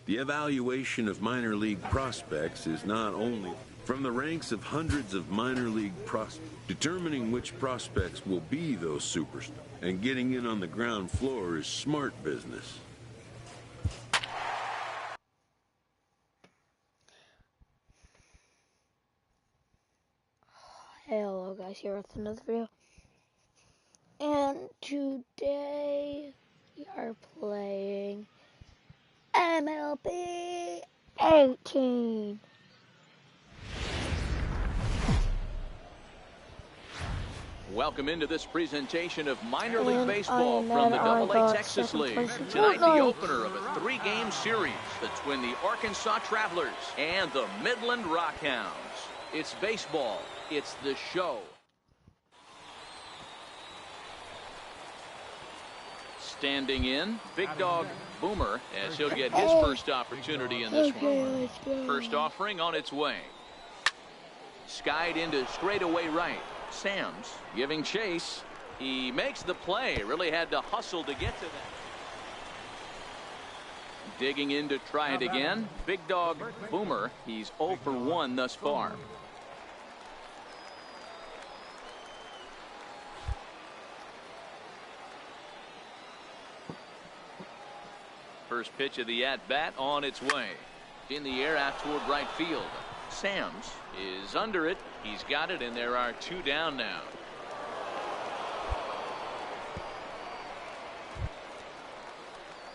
The evaluation of minor league prospects is not only from the ranks of hundreds of minor league prospects, determining which prospects will be those superstars, and getting in on the ground floor is smart business. Hello guys, here with another video. And today we are playing MLB 18. Welcome into this presentation of minor league baseball from the AA Texas League. Tonight, the opener of a 3-game series between the Arkansas Travelers and the Midland Rockhounds. It's baseball. It's the show. Standing in, Big Dog Boomer, as he'll get his first opportunity in this one. First offering on its way. Skied into straightaway right. Sams giving chase. He makes the play. Really had to hustle to get to that. Digging in to try it again. Big Dog Boomer. He's 0 for 1 thus far. First pitch of the at-bat on its way. In the air out toward right field. Sams is under it. He's got it, and there are 2 down now.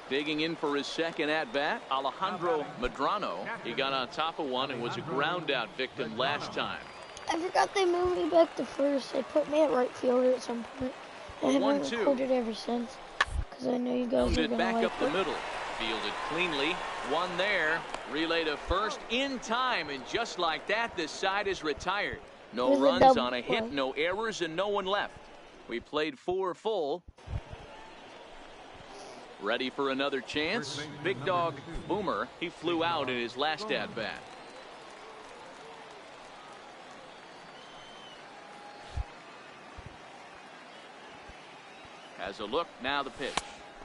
Digging in for his second at-bat, Alejandro Medrano. He got on top of one and was a ground-out victim last time. I forgot they moved me back to first. They put me at right field at some point. I haven't recorded ever since because I know you guys are going to back like up the middle. Fielded cleanly. One there. Relay to first in time, and just like that, this side is retired. No runs on a hit, no errors, and no one left. We played 4 full. Ready for another chance. Big Dog Boomer. He flew out in his last at-bat. Has a look, now the pitch.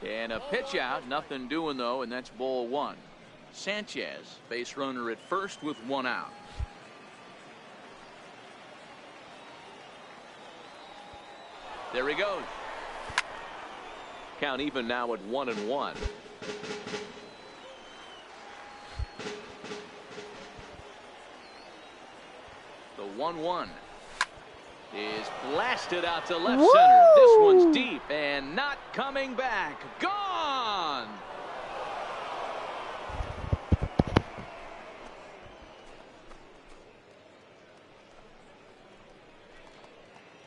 And a pitch out, nothing doing though, and that's ball 1. Sanchez, base runner at first with 1 out. There he goes. Count even now at 1-1. The 1-1 is blasted out to left center. This one's deep and not coming back. Gone!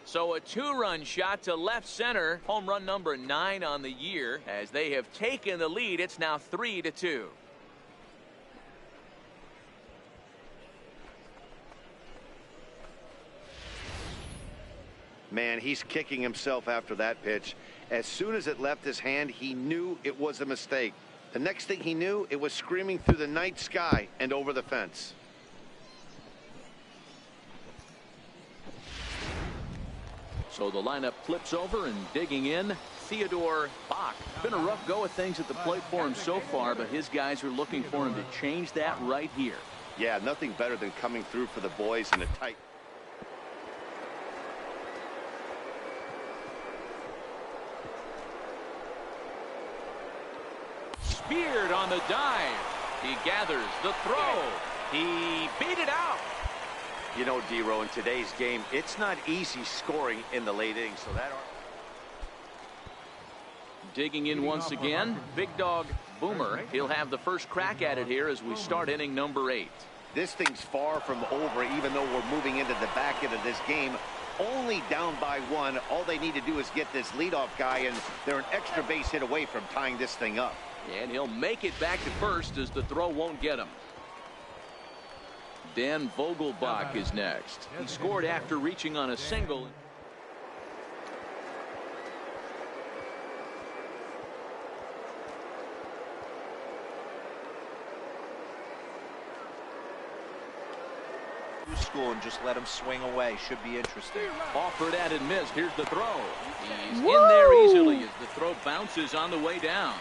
So a 2-run shot to left center. Home run number 9 on the year. As they have taken the lead, it's now 3-2. Man, he's kicking himself after that pitch. As soon as it left his hand, he knew it was a mistake. The next thing he knew, it was screaming through the night sky and over the fence. So the lineup flips over, and digging in, Theodore Bach. Been a rough go of things at the plate for him so far, but his guys are looking for him to change that right here. Yeah, nothing better than coming through for the boys in a tight... Speared on the dive. He gathers the throw. He beat it out. You know, D-Row, in today's game, it's not easy scoring in the late innings. So that... Digging in once again, Big Dog Boomer. He'll have the first crack at it here as we start inning number 8. This thing's far from over, even though we're moving into the back end of this game. Only down by 1. All they need to do is get this leadoff guy, and they're an extra base hit away from tying this thing up. And he'll make it back to first as the throw won't get him. Dan Vogelbach is next. He scored after reaching on a single. School and just let him swing away. Should be interesting. Offered at and missed. Here's the throw. He's in there easily as the throw bounces on the way down.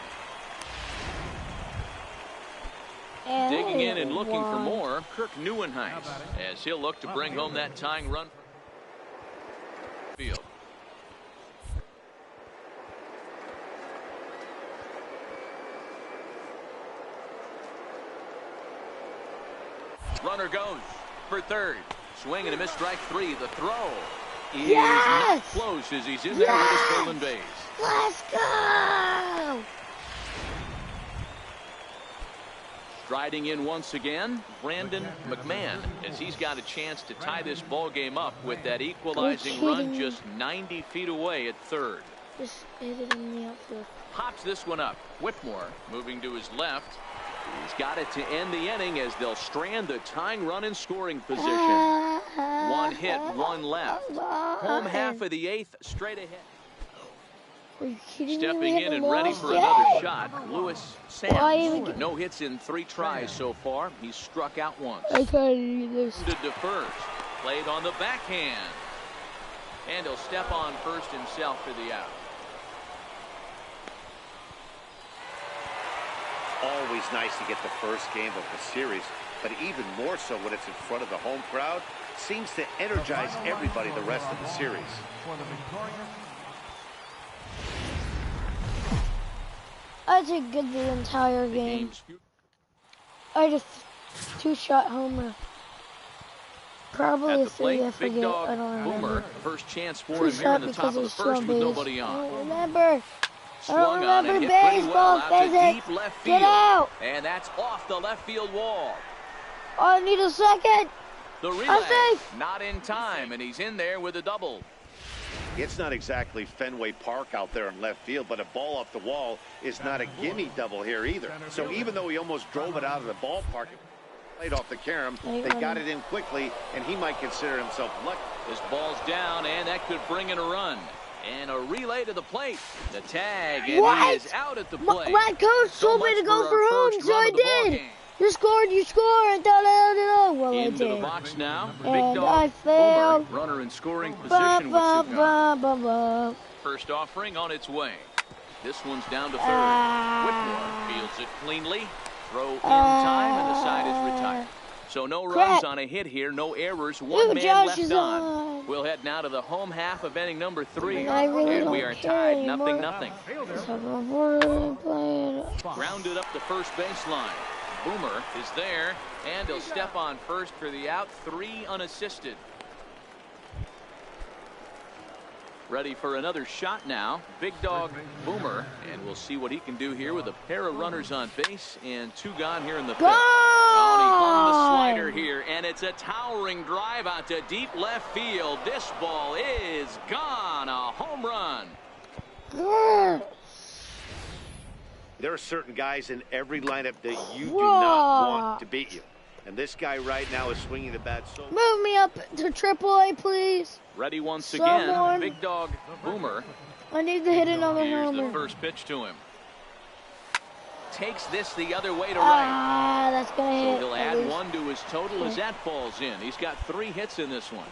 Digging in and looking for more, Kirk Neuenhuis, as he'll look to bring home that tying run. Field. Runner goes for third. Swing and a miss, strike three. The throw is not close as he's in there with a stolen base. Let's go! Striding in once again, Brandon McMahon, as he's got a chance to tie this ball game up with that equalizing run just 90 feet away at third. Just hit it in the outfield. Pops this one up. Whitmore moving to his left. He's got it to end the inning as they'll strand the tying run in scoring position. One hit, one left. Home half of the eighth, straight ahead. Stepping in and ready for another shot, Lewis Sands. No hits in 3 tries so far. He's struck out once. I can't do this. To first. Played on the backhand. And he'll step on first himself for the out. Always nice to get the first game of the series, but even more so when it's in front of the home crowd. Seems to energize everybody the rest of the series. I did good the entire game. I just 2-shot homer. Probably At a the 3, plate, I forget. Big Dog I don't Boomer. remember. First chance for him here in the top of the first with nobody on. I don't remember. Swung on and hit pretty well out to deep left field. Get out! And that's off the left field wall. I need a second. The relay not in time, and he's in there with a double. It's not exactly Fenway Park out there in left field, but a ball off the wall is not a gimme double here either. So even though he almost drove it out of the ballpark, played off the carom, they got it in quickly, and he might consider himself lucky. This ball's down, and that could bring in a run. And a relay to the plate. The tag, and he is out at the plate. My coach told me to go for home, so I did. You scored, you score. I thought I did. Well, into the box now. And Big Dog I failed. Boomer, runner in scoring position with Cigar. First offering on its way. This one's down to third. Whitmore fields it cleanly. Throw in time, and the side is retired. So no runs on a hit here, no errors, one man left on. We'll head now to the home half of inning number 3, and we are tied 0-0. Grounded up the first baseline. Boomer is there, and he'll step on first for the out, 3 unassisted. Ready for another shot now. Big Dog Boomer, and we'll see what he can do here with a pair of runners on base and 2 gone here in the 5th. Oh, and he hung the slider here, and it's a towering drive out to deep left field. This ball is gone. A home run. There are certain guys in every lineup that you do not want to beat you. And this guy right now is swinging the bat so... Move me up to AAA, please. Ready once again, Big Dog Boomer. I need to hit another Here's homer. the first pitch to him. Takes this the other way to right. That's going to hit. So he'll add 1 to his total as that falls in. He's got 3 hits in this one.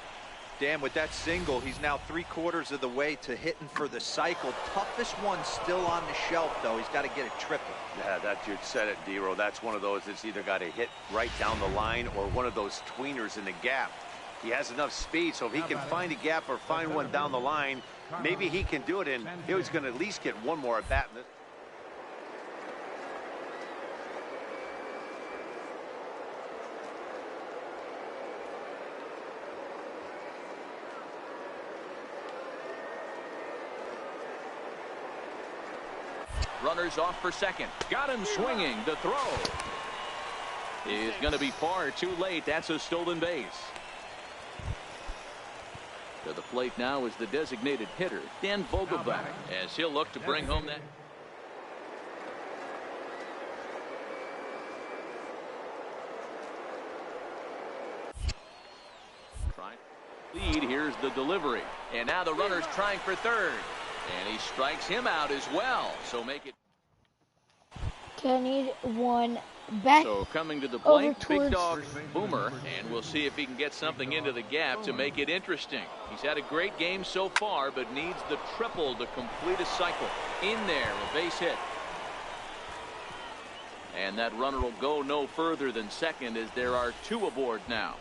Dan, with that single, he's now 3/4 of the way to hitting for the cycle. Toughest one still on the shelf, though. He's got to get a triple. Yeah, that you said it, D-Row. That's one of those that's either got to hit right down the line or one of those tweeners in the gap. He has enough speed, so if he can find a gap or find one down the line, maybe he can do it, and he's going to at least get 1 more at bat in this. Runners off for second. Got him swinging. The throw is going to be far too late. That's a stolen base. To the plate now is the designated hitter, Dan Vogelbach, as he'll look to bring home that. Lead. Here's the delivery. And now the runner's trying for third. And he strikes him out as well. So make it. Okay, I need 1 back. So coming to the plate, Big Dog Boomer, and we'll see if he can get something into the gap to make it interesting. He's had a great game so far, but needs the triple to complete a cycle. In there, a base hit. And that runner will go no further than second as there are 2 aboard now.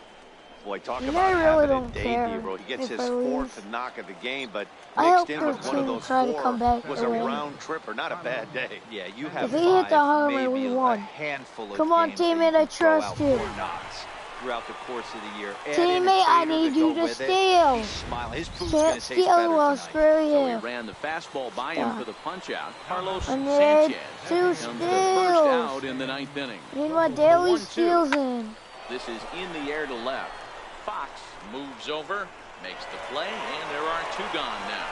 Boy, talk And about I really having a don't day, care D-Roll. He gets if his I lose. 4th knock of the game, but I mixed hope in their with one of team those try to 4 come back was to a win. round tripper. Not a bad day. Yeah, you have If he hit the 5, homer, maybe we a won. handful of Come on, games that teammate, you I could throw out trust you. 4 knocks throughout the course of the year. Add in a Teammate, I trader need to you go to with it. steal. He's smiling. His food's Can't going to taste steal, better I'll tonight. screw So he you. ran the fastball by him for the punch out. Carlos I need Sanchez 2 comes the first steals. out in the 9th inning. I need my daily 1-2. steals in. This is in the air to left. Fox moves over, makes the play, and there are 2 gone now.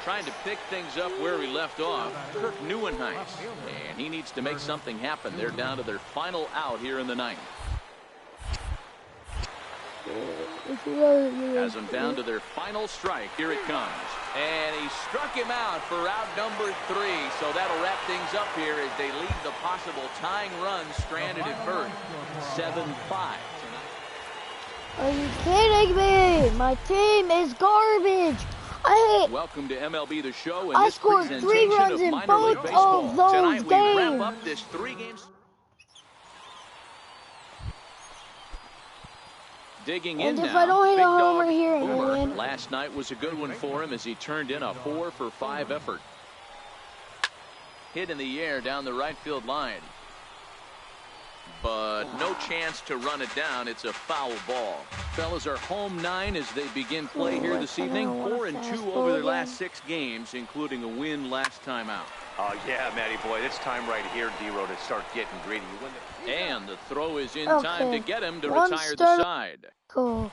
Trying to pick things up where he left off, Kirk Neuenhuis. And he needs to make something happen. They're down to their final out here in the 9th. Has them down to their final strike. Here it comes. And he struck him out for out number 3. So that'll wrap things up here as they leave the possible tying run stranded at first. 7-5. Are you kidding me? My team is garbage. Welcome to MLB The Show. I This scored 3 presentation runs of in minor both league baseball. of those Tonight we wrap games. up this 3 games. Digging in And if now, I don't hit Big a homer Dog here, I Boomer. win. Last night was a good one for him as he turned in a 4-for-5 effort. Hit in the air down the right field line. But no chance to run it down. It's a foul ball. Fellas are home 9 as they begin play here this evening. 4-2 over their last 6 games, including a win last time out. Oh, yeah, Matty boy. It's time right here, D-Roll, to start getting greedy. You win the And the throw is in Okay. time to get him to One retire the start. side. Cool.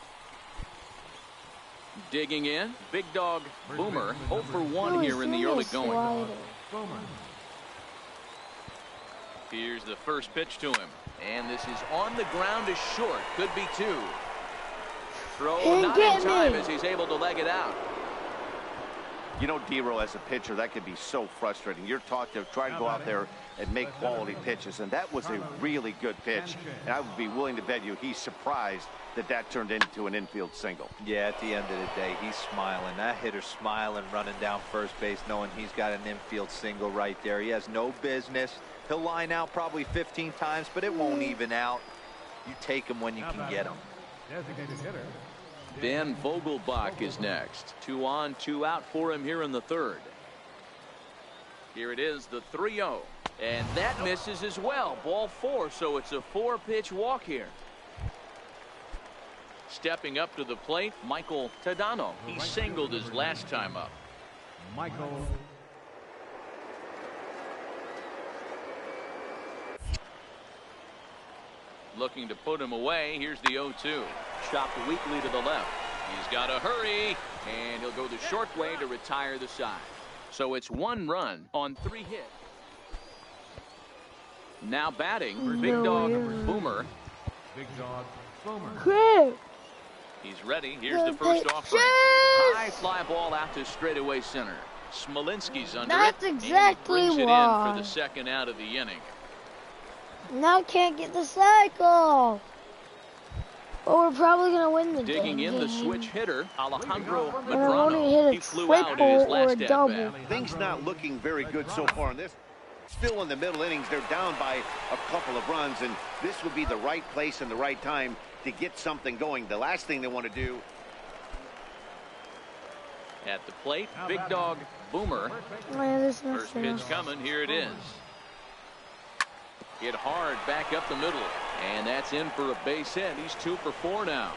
Digging in, Big Dog Boomer, 0 for 1 here in the early going. Here's the first pitch to him. And this is on the ground is short. Could be 2. Throw not in time as he's able to leg it out. You know, D-Roll, as a pitcher, that could be so frustrating. You're taught to try to go out there and make quality pitches, and that was a really good pitch. And I would be willing to bet you he's surprised that that turned into an infield single. Yeah, at the end of the day, he's smiling. That hitter's smiling, running down first base, knowing he's got an infield single right there. He has no business. He'll line out probably 15 times, but it won't even out. You take him when you can get him. Designated hitter. Ben Vogelbach is next. 2 on, 2 out for him here in the 3rd. Here it is, the 3-0. And that misses as well. Ball 4, so it's a 4-pitch walk here. Stepping up to the plate, Michael Tadano. He singled his last time up. Michael. Looking to put him away. Here's the 0-2. Chopped weakly to the left. He's got to hurry, and he'll go the short way to retire the side. So it's 1 run on 3 hits. Now batting, Big Dog Boomer. Big Dog Boomer. Great. He's ready. Here's the first offering. High fly ball out to straightaway center. Smolinski's under That's it. exactly and he brings it why. in for the 2nd out of the inning. Now can't get the cycle. But we're probably going to win the Digging in the game. switch hitter, Alejandro And I want to hit Madrano. a He flew out in his triple or last a at double. bat. Things not looking very good so far in this. Still in the middle innings, they're down by a couple of runs, and this would be the right place and the right time to get something going. The last thing they want to do. At the plate, Big Dog Boomer. Man, this is not First fair. pitch coming. Here it is. Hit hard back up the middle. And that's in for a base hit. He's 2 for 4 now.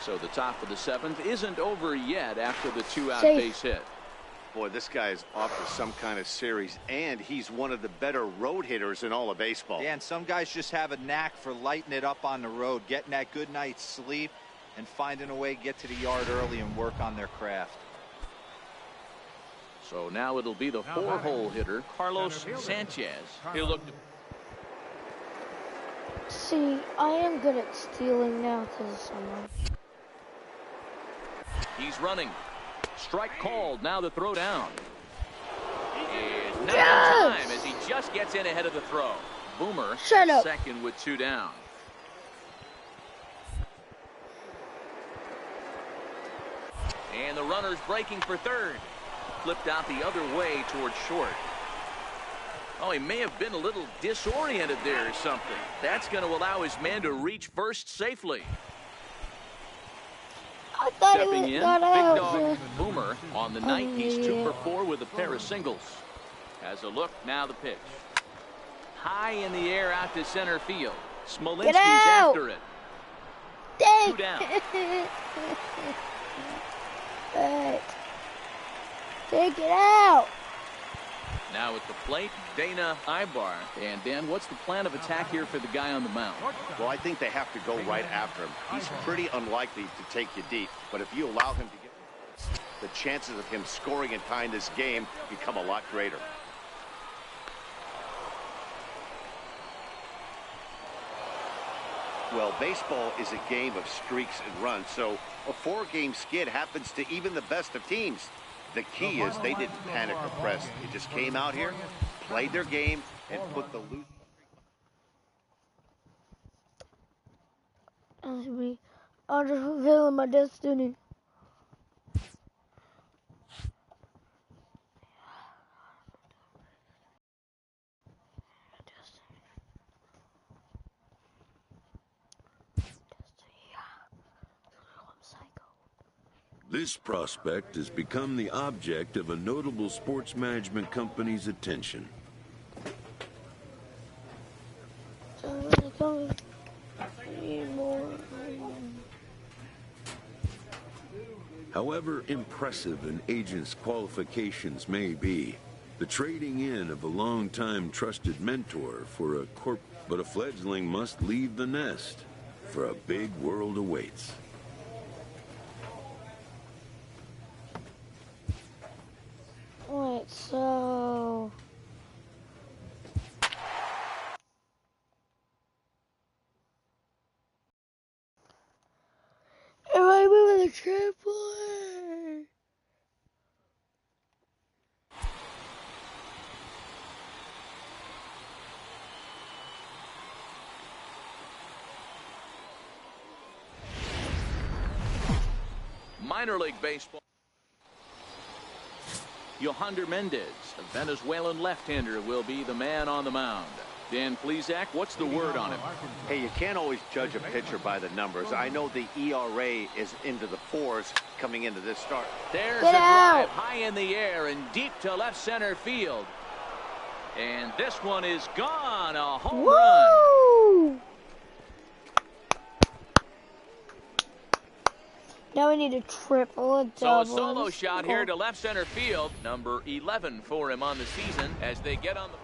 So the top of the 7th isn't over yet after the 2-out Safe. base hit. Boy, this guy is off to some kind of series, and he's one of the better road hitters in all of baseball. Yeah, and some guys just have a knack for lighting it up on the road, getting that good night's sleep, and finding a way to get to the yard early and work on their craft. So now it'll be the 4-hole hitter, Carlos Sanchez. He'll look to See, I am good at stealing now because of someone. He's running. Strike called. Now the throw down. And not Yes! in time as he just gets in ahead of the throw. Boomer Shut up. second with 2 down. And the runner's breaking for 3rd. flipped out the other way towards short. Oh, he may have been a little disoriented there or something. That's going to allow his man to reach first safely. I thought Stepping it in, got Big out. Dog Boomer on the night. He's 2 yeah. for 4 with a pair of singles. Has a look, now the pitch. High in the air out to center field. Smolinski's out. after it. Dang. 2 down. Take it out. Now at the plate, Dana Ibar. And Dan, what's the plan of attack here for the guy on the mound? Well, I think they have to go right after him. He's pretty unlikely to take you deep, but if you allow him to get, the chances of him scoring and tying this game become a lot greater. Well, baseball is a game of streaks and runs, so a 4-game skid happens to even the best of teams. The key is they didn't panic or press. They just came out here, played their game, and put the loose. That's me. I'm just fulfilling my destiny. This prospect has become the object of a notable sports management company's attention. However impressive an agent's qualifications may be, the trading in of a long-time trusted mentor for a but a fledgling must leave the nest, for a big world awaits. Wait, so... Am I moving the trampoline? Minor league baseball. Yohander Mendez, a Venezuelan left-hander, will be the man on the mound. Dan Plesac, what's the word on him? Hey, you can't always judge a pitcher by the numbers. I know the ERA is into the 4s coming into this start. There's Get a out. drive high in the air and deep to left center field. And this one is gone, a home run. Woo! Now we need a triple, a So a double. solo and a shot single. here to left center field. Number 11 for him on the season as they get on the...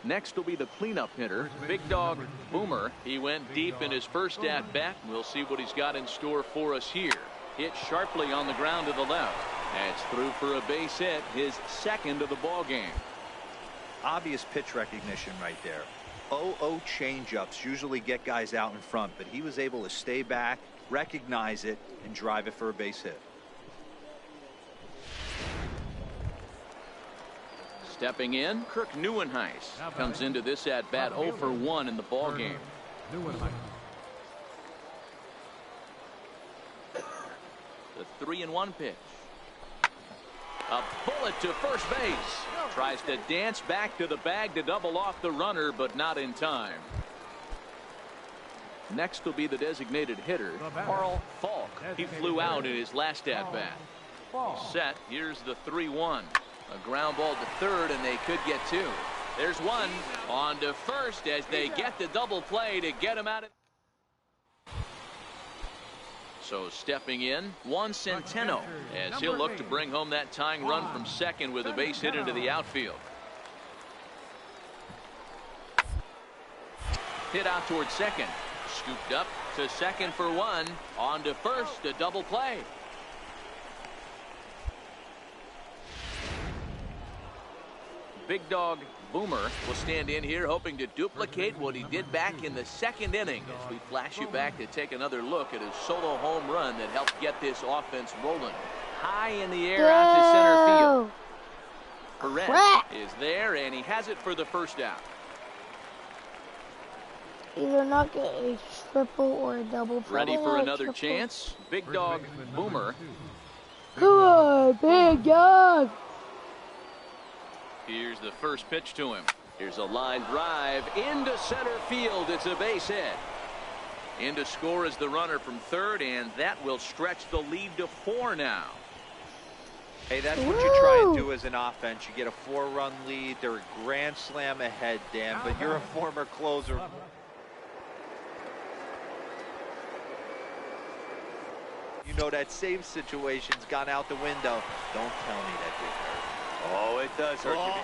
Next will be the cleanup hitter, Big Dog Boomer. He went deep in his first at-bat. We'll see what he's got in store for us here. Hit sharply on the ground to the left. That's through for a base hit, his second of the ball game. Obvious pitch recognition right there. 0-0 changeups usually get guys out in front, but he was able to stay back, recognize it, and drive it for a base hit. Stepping in, Kirk Neuenhuis comes into this at-bat 0 for 1 in the ball game. The 3-1 pitch. A bullet to first base. Tries to dance back to the bag to double off the runner, but not in time. Next will be the designated hitter, Carl Falk. He flew out in his last at-bat. Set. Here's the 3-1. A ground ball to third, and they could get 2. There's one on to first as they get the double play to get him out of. So stepping in, Juan Centeno, as he'll look to bring home that tying run from second with a base hit into the outfield. Hit out towards second. Scooped up to second for 1. On to first, a double play. Big Dog Boomer will stand in here hoping to duplicate what he did back in the second inning as we flash you back to take another look at his solo home run that helped get this offense rolling. High in the air out to center field. Perez is there, and he has it for the first out. Either not get a triple or a double. Ready Probably for not a another triple. chance? Big Dog Boomer Come on, big dog. Here's the first pitch to him. Here's a line drive into center field. It's a base hit. In to score is the runner from third, and that will stretch the lead to 4 now. Hey, that's what you try and do as an offense. You get a 4-run lead. They're a grand slam ahead, Dan, but you're a former closer. You know that save situation's gone out the window. Don't tell me that didn't hurt. Oh, it does hurt you.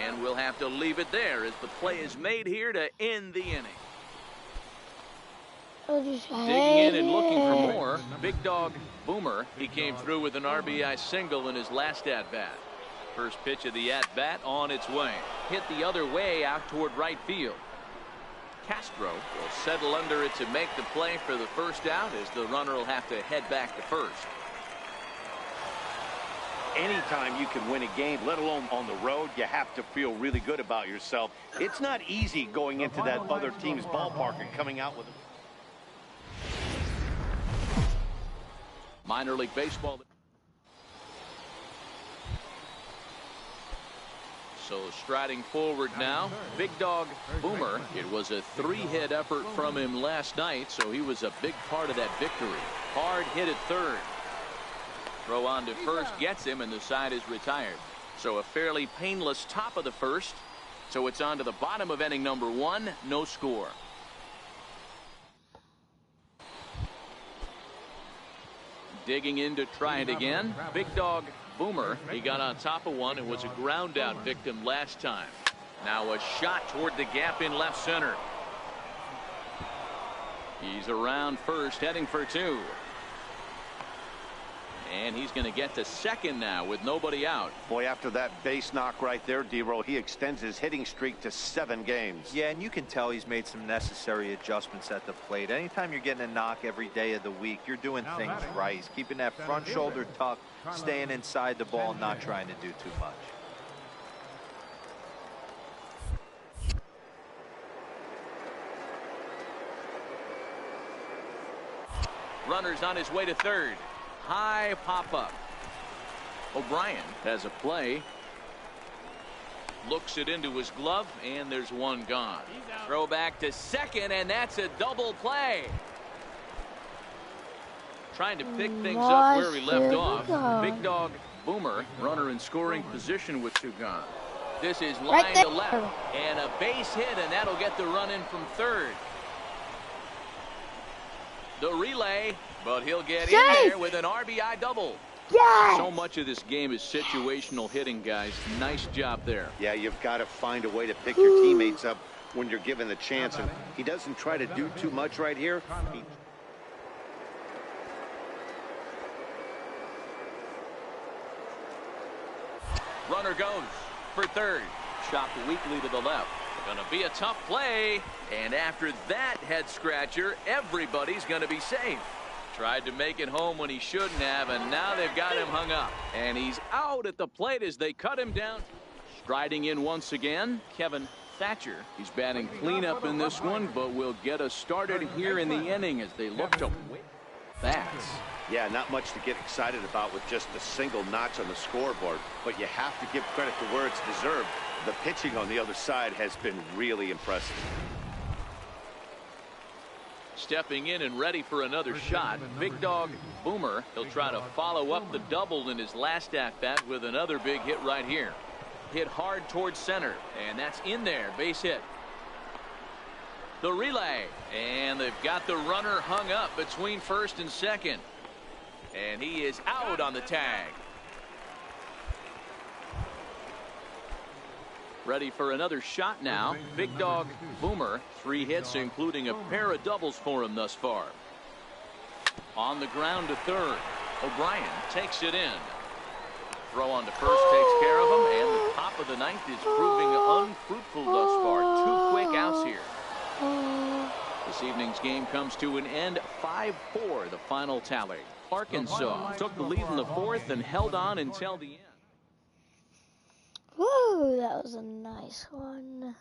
And we'll have to leave it there as the play is made here to end the inning. Digging in and looking for more, Big Dog Boomer. He came through with an RBI single in his last at-bat. First pitch of the at-bat on its way. Hit the other way out toward right field. Castro will settle under it to make the play for the first out, as the runner will have to head back to first. Anytime you can win a game, let alone on the road, you have to feel really good about yourself. It's not easy going into that other team's ballpark and coming out with a Minor League Baseball. So striding forward now, Big Dog Boomer. It was a 3-hit effort from him last night, so he was a big part of that victory. Hard hit at third. Throw on to first gets him, and the side is retired. So a fairly painless top of the first. So it's on to the bottom of inning number 1, no score. Digging in to try it again, Big Dog Boomer. He got on top of one and was a ground out victim last time. Now a shot toward the gap in left center. He's around first, heading for 2. And he's going to get to second now with nobody out. Boy, after that base knock right there, D-Roll, he extends his hitting streak to 7 games. Yeah, and you can tell he's made some necessary adjustments at the plate. Anytime you're getting a knock every day of the week, you're doing things right. He's keeping that front shoulder tucked, staying inside the ball, not trying to do too much. Runner's on his way to third. High pop-up. O'Brien has a play. Looks it into his glove, and there's one gone. Throw back to second, and that's a double play. Trying to pick things up where he left off. Big Dog Boomer, runner in scoring position with 2 gone. This is line to left, and a base hit, and that'll get the run in from third. The relay, but he'll get in there with an RBI double. Yes! So much of this game is situational hitting, guys. Nice job there. Yeah, you've got to find a way to pick your teammates up when you're given the chance. And he doesn't try to do too much right here. Runner goes for third. Chopped weakly to the left. Gonna be a tough play. And after that head scratcher, everybody's gonna be safe. Tried to make it home when he shouldn't have, and now they've got him hung up. And he's out at the plate as they cut him down. Striding in once again, Kevin Thatcher. He's batting cleanup in this one, but will get us started here in the inning as they look to win bats. Yeah, not much to get excited about with just a single notch on the scoreboard, but you have to give credit to where it's deserved. The pitching on the other side has been really impressive. Stepping in and ready for another shot, Big Dog Boomer. He'll try to follow up the double in his last at-bat with another big hit right here. Hit hard towards center, and that's in there, base hit. The relay, and they've got the runner hung up between first and second. And he is out on the tag. Ready for another shot now. Big Dog Boomer. 3 hits, including a pair of doubles for him thus far. On the ground to third. O'Brien takes it in. Throw on to first takes care of him, and the top of the 9th is proving unfruitful thus far. 2 quick outs here. This evening's game comes to an end. 5-4, the final tally. Arkansas took the lead in the 4th and held on until the end. Whoa, that was a nice one.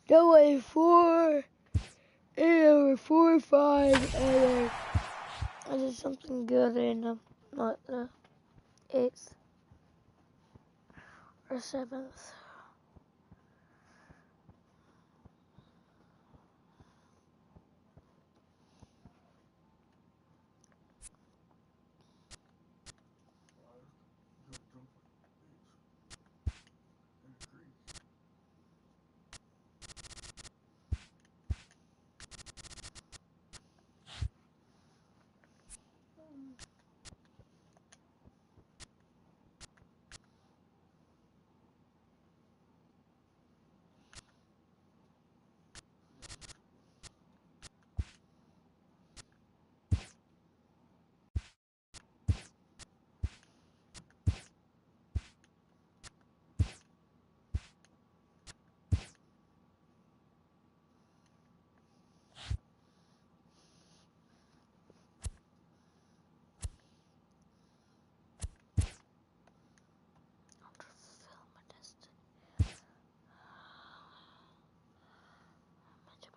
No way, 4, 8 over 4, 5, and I did something good in them. not the 8th or 7th.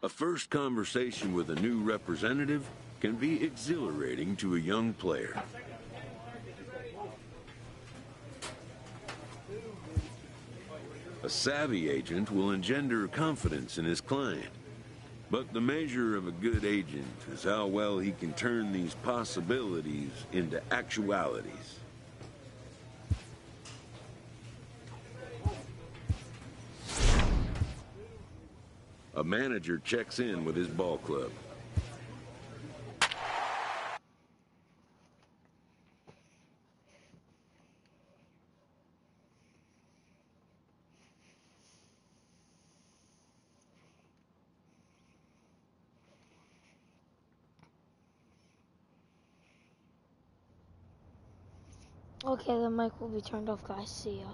A first conversation with a new representative can be exhilarating to a young player. A savvy agent will engender confidence in his client. But the measure of a good agent is how well he can turn these possibilities into actualities. A manager checks in with his ball club. Okay, the mic will be turned off, guys. See ya.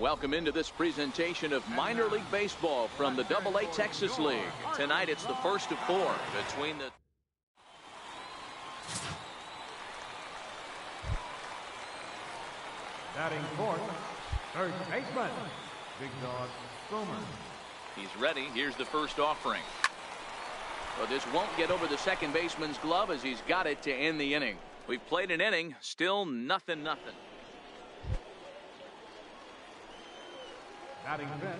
Welcome into this presentation of minor league baseball from the AA Texas League. Tonight it's the first of 4 between the Batting fourth, third baseman, Big Dog Boomer. He's ready. Here's the first offering. Well, this won't get over the second baseman's glove as he's got it to end the inning. We've played an inning, still nothing. Batting fifth,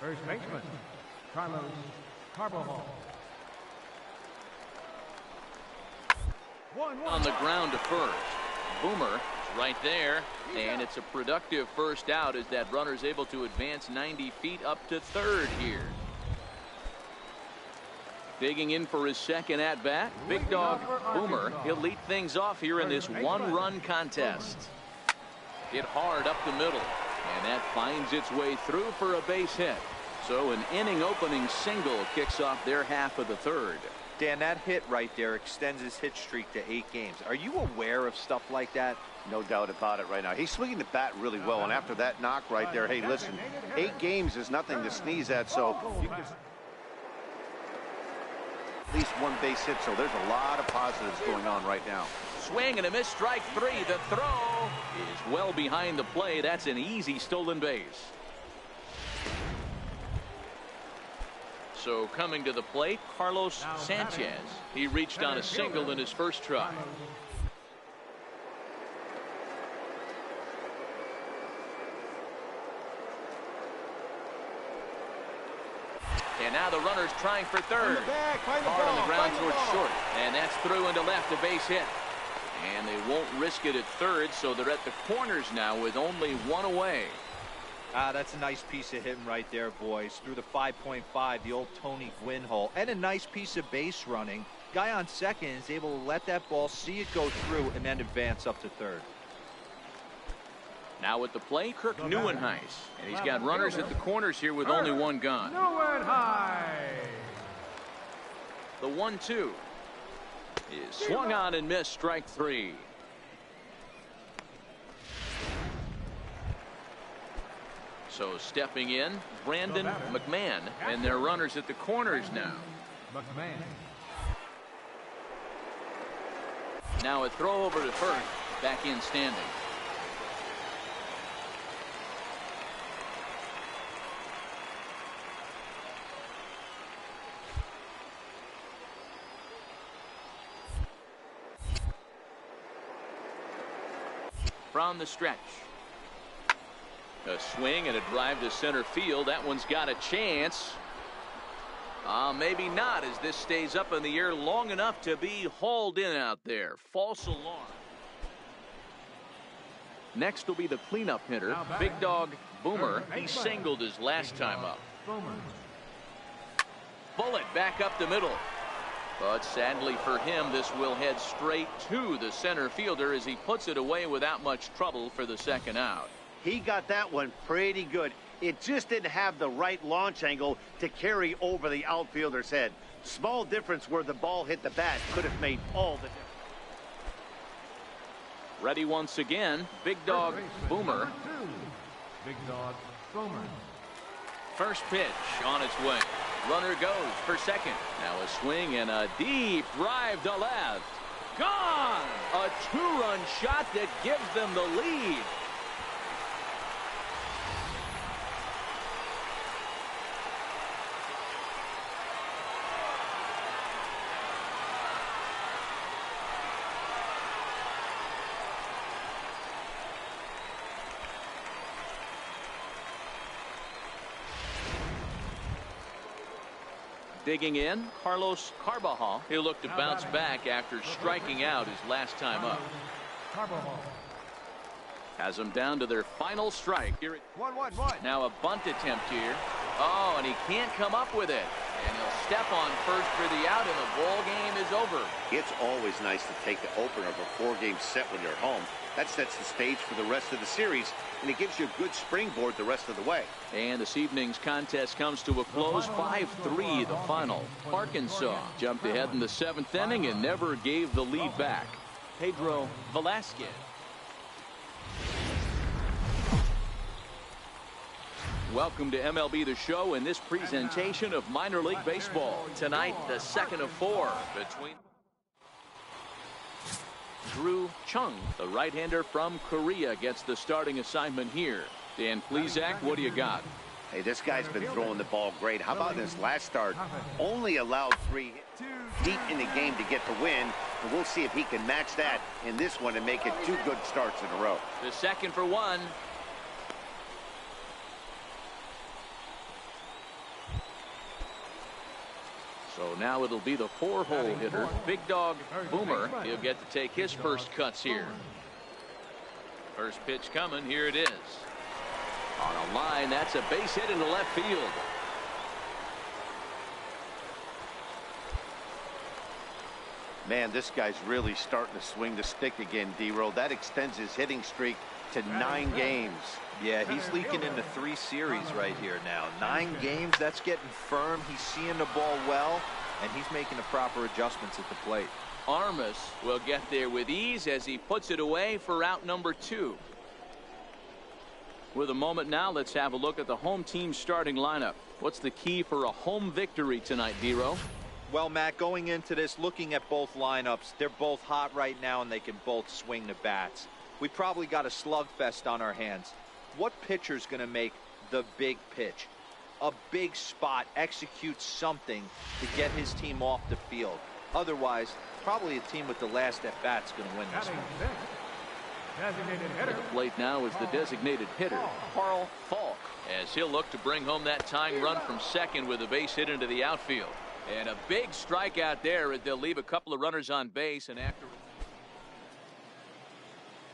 first baseman, Carlos Carbajal. 1-1. On the ground to first. Boomer is right there, and it's a productive first out as that runner's able to advance 90 feet up to third here. Digging in for his second at-bat, Big Dog Boomer. He'll lead things off here in this one-run contest. Hit hard up the middle, and that finds its way through for a base hit. So an inning-opening single kicks off their half of the third. Dan, that hit right there extends his hit streak to 8 games. Are you aware of stuff like that? No doubt about it right now. He's swinging the bat really well, and after that knock right there, hey, listen, 8 games is nothing to sneeze at, so you can at least 1 base hit, so there's a lot of positives going on right now. Swing and a miss, strike 3. The throw is well behind the play. That's an easy stolen base. So coming to the plate, Carlos Sanchez. He reached on a single in his first try. And now the runner's trying for third. Hard on the ground towards short. And that's through into left, a base hit. And they won't risk it at third, so they're at the corners now with only 1 away. That's a nice piece of hitting right there, boys. Through the 5.5, the old Tony Gwynn hole. And a nice piece of base running. Guy on second is able to let that ball, see it go through, and then advance up to third. Now at the plate, Kirk Neuenhuis. And he's got runners at the corners here with only 1 gone. Neuenhuis. The 1-2 is swung on and missed, strike 3. So stepping in, Brandon McMahon, and their runners at the corners now. McMahon. Now a throw over to first, back in standing. From the stretch. A swing and a drive to center field. That one's got a chance. Maybe not, as this stays up in the air long enough to be hauled in out there. False alarm. Next will be the cleanup hitter, Big Dog Boomer. He singled his last time up. Bullet back up the middle. But sadly for him, this will head straight to the center fielder as he puts it away without much trouble for the second out. He got that one pretty good. It just didn't have the right launch angle to carry over the outfielder's head. Small difference where the ball hit the bat could have made all the difference. Ready once again, Big Dog Boomer. Big Dog Boomer. First pitch on its way. Runner goes for second. Now a swing and a deep drive to left. Gone! A 2-run shot that gives them the lead. Digging in, Carlos Carbajal. He'll look to bounce back after striking out his last time up. Carbajal. Has them down to their final strike. Here it, 1-1-1. now a bunt attempt here. Oh, and he can't come up with it. And he'll step on first for the out, and the ball game is over. It's always nice to take the opener of a 4-game set when you're home. That sets the stage for the rest of the series, and it gives you a good springboard the rest of the way. And this evening's contest comes to a close, 5-3 the final. Arkansas jumped ahead in the 7th inning and never gave the lead back. Pedro Velasquez. Welcome to MLB The Show in this presentation of minor league baseball. Tonight, the second of 4 between Drew Chung, the right-hander from Korea, gets the starting assignment here. Dan Plesac, what do you got? Hey, this guy's been throwing the ball great. How about in his last start? Only allowed 3 hits deep in the game to get the win. And we'll see if he can match that in this one and make it 2 good starts in a row. The second for 1. So now it'll be the 4-hole hitter, Big Dog Boomer. He'll get to take his first cuts here. First pitch coming. Here it is. On a line, that's a base hit into left field. Man, this guy's really starting to swing the stick again, D-Row. That extends his hitting streak to 9 games. Yeah, he's leaking into 3 series right here now. 9 games, that's getting firm. He's seeing the ball well, and he's making the proper adjustments at the plate. Armas will get there with ease as he puts it away for out number 2. With a moment now, let's have a look at the home team starting lineup. What's the key for a home victory tonight, D-Row? Well, Matt, going into this, looking at both lineups, they're both hot right now, and they can both swing the bats. We probably got a slugfest on our hands. What pitcher's going to make the big pitch? A big spot, execute something to get his team off the field. Otherwise, probably a team with the last at-bat's going to win this one. Designated hitter. At the plate now is the designated hitter, Carl Falk, as he'll look to bring home that tying run from second with a base hit into the outfield. And a big strikeout there as they'll leave a couple of runners on base. And after.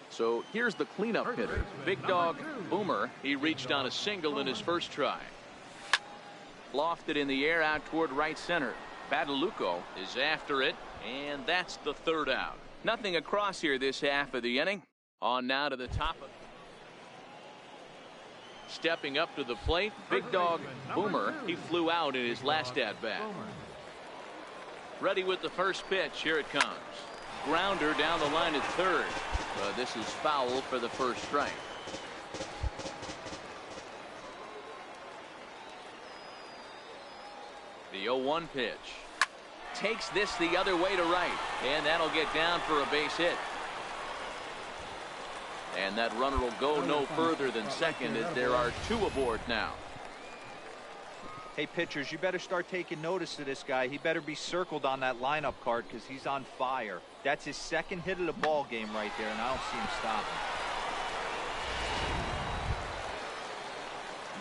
So here's the cleanup hitter, Big Dog Boomer. He reached on a single in his first try. Lofted in the air out toward right center. Badalucco is after it, and that's the 3rd out. Nothing across here this half of the inning. On now to the top of. Stepping up to the plate, Big Dog Boomer. He flew out in his last at-bat. Ready with the first pitch. Here it comes. Grounder down the line at 3rd. This is foul for the first strike. The 0-1 pitch. Takes this the other way to right. And that'll get down for a base hit. And that runner will go no further than second as there are 2 aboard now. Hey, pitchers, you better start taking notice of this guy. He better be circled on that lineup card because he's on fire. That's his 2nd hit of the ball game right there, and I don't see him stopping.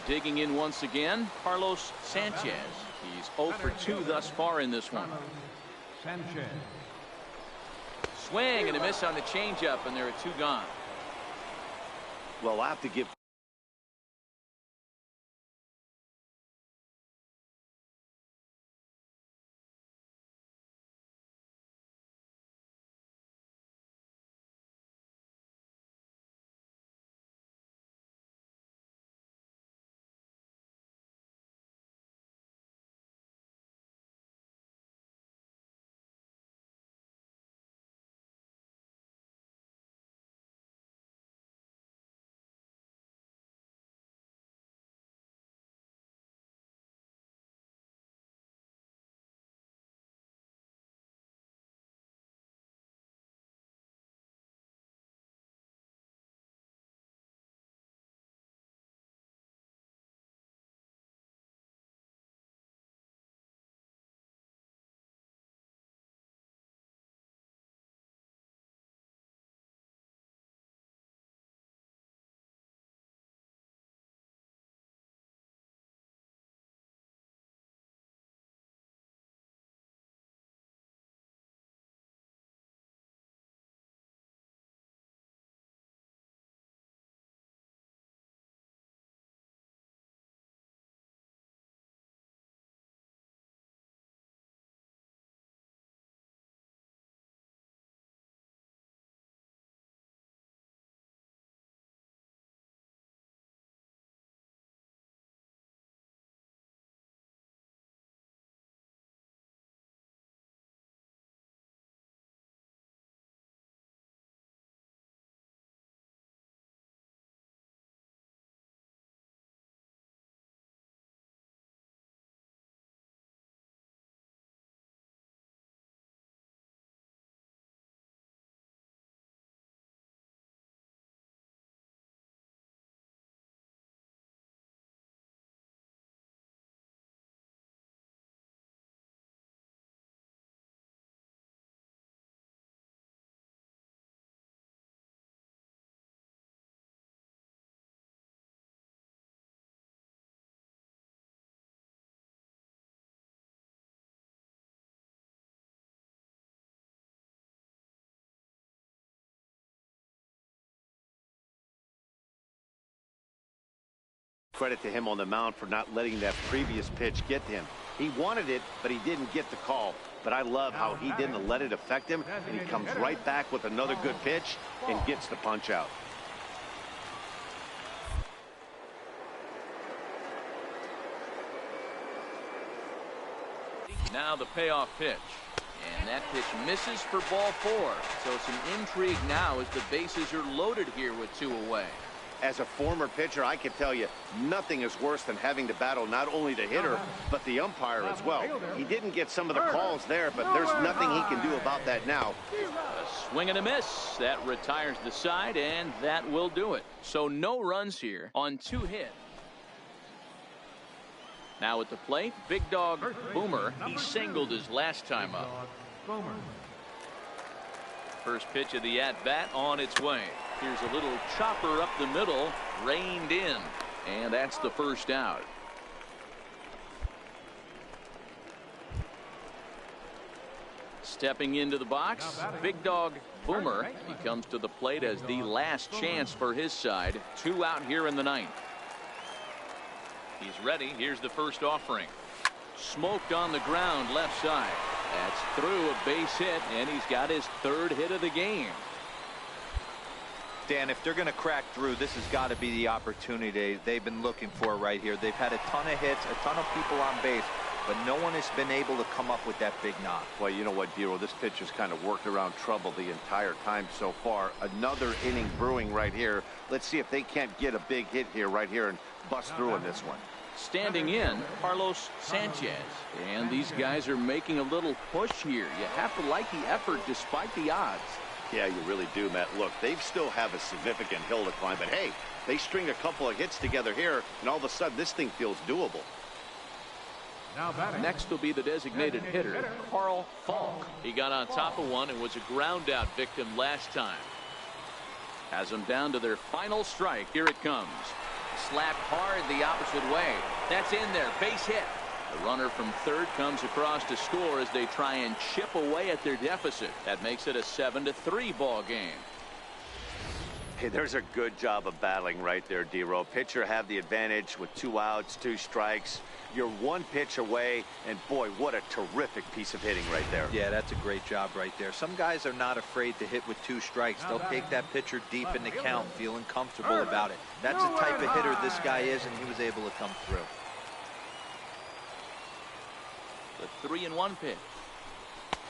Digging in once again, Carlos Sanchez. He's 0 for 2 thus far in this one. Sanchez. Swing and a miss on the changeup, and there are 2 gone. Well, I'll have to give Credit to him on the mound for not letting that previous pitch get to him. He wanted it, but he didn't get the call. But I love how he didn't let it affect him, and he comes right back with another good pitch and gets the punch out. Now the payoff pitch. And that pitch misses for ball 4. So some intrigue now as the bases are loaded here with 2 away. As a former pitcher, I can tell you, nothing is worse than having to battle not only the hitter, but the umpire as well. He didn't get some of the calls there, but there's nothing he can do about that now. A swing and a miss. That retires the side, and that will do it. So no runs here on 2 hits. Now at the plate, Big Dog Boomer. He singled his last time up. First pitch of the at-bat on its way. Here's a little chopper up the middle, reined in, and that's the first out. Stepping into the box, Big Dog Boomer. He comes to the plate as the last chance for his side. 2 out here in the 9th. He's ready. Here's the first offering. Smoked on the ground left side. That's through a base hit, and he's got his 3rd hit of the game. Dan, if they're going to crack through, this has got to be the opportunity they've been looking for right here. They've had a ton of hits, a ton of people on base, but no one has been able to come up with that big knock. Well, you know what, Dero, this pitcher's kind of worked around trouble the entire time so far. Another inning brewing right here. Let's see if they can't get a big hit here right here and bust through in this one. Standing in, Carlos Sanchez. And these guys are making a little push here. You have to like the effort despite the odds. Yeah, you really do, Matt. Look, they still have a significant hill to climb, but hey, they string a couple of hits together here, and all of a sudden this thing feels doable. Next will be the designated hitter, Carl Falk. He got on top of one and was a ground out victim last time. Has them down to their final strike. Here it comes. Slapped hard the opposite way. That's in there. Base hit. The runner from 3rd comes across to score as they try and chip away at their deficit. That makes it a 7-3 ball game. Hey, there's a good job of battling right there, Dero. Pitcher have the advantage with 2 outs, 2 strikes. You're 1 pitch away, and boy, what a terrific piece of hitting right there. Yeah, that's a great job right there. Some guys are not afraid to hit with 2 strikes. They'll take that pitcher deep in the count, feeling comfortable about it. That's the type of hitter this guy is, and he was able to come through. The 3-1 pitch.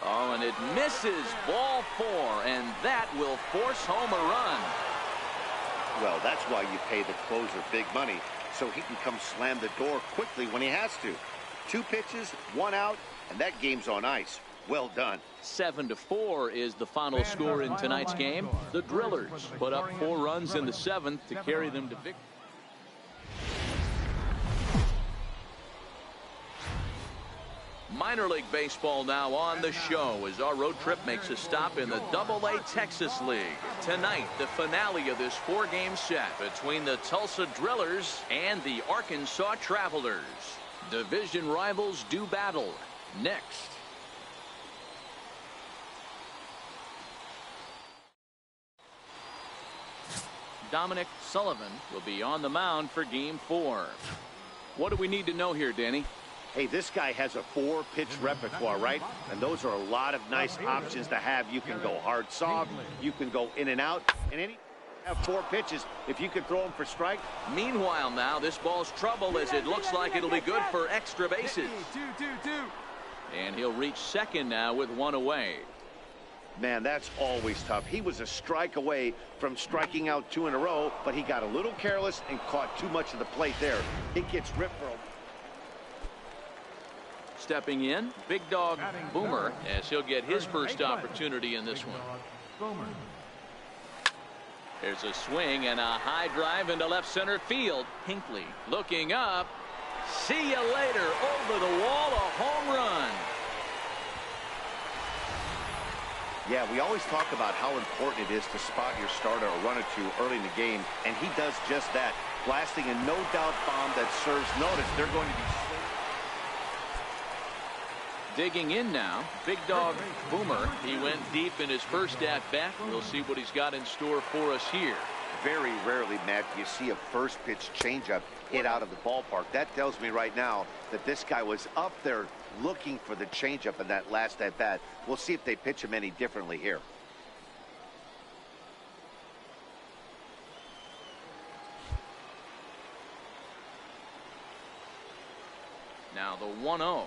Oh, and it misses. Ball 4, and that will force home a run. Well, that's why you pay the closer big money, so he can come slam the door quickly when he has to. 2 pitches, 1 out, and that game's on ice. Well done. 7-4 is the final score in tonight's game. The Drillers put up 4 runs in the 7th to carry them to victory. Minor League Baseball now on the show as our road trip makes a stop in the AA Texas League. Tonight, the finale of this 4-game set between the Tulsa Drillers and the Arkansas Travelers. Division rivals do battle. Next. Dominic Sullivan will be on the mound for Game 4. What do we need to know here, Danny? Hey, this guy has a 4-pitch repertoire, right? And those are a lot of nice options to have. You can go hard, soft. You can go in and out. And any have 4 pitches if you can throw them for strike. Meanwhile, now this ball's trouble as it looks like it'll be good for extra bases. And he'll reach 2nd now with 1 away. Man, that's always tough. He was a strike away from striking out 2 in a row, but he got a little careless and caught too much of the plate there. It gets ripped for a... Stepping in, Big Dog Boomer, as he'll get his first opportunity in this one. There's a swing and a high drive into left center field. Hinckley looking up. See you later. Over the wall, a home run. Yeah, we always talk about how important it is to spot your starter or run or 2 early in the game, and he does just that. Blasting a no-doubt bomb that serves notice. They're going to be... Digging in now, Big Dog Boomer. He went deep in his first at-bat. We'll see what he's got in store for us here. very rarely, Matt, do you see a first pitch changeup hit out of the ballpark. That tells me right now that this guy was up there looking for the changeup in that last at bat. We'll see if they pitch him any differently here. Now the 1-0.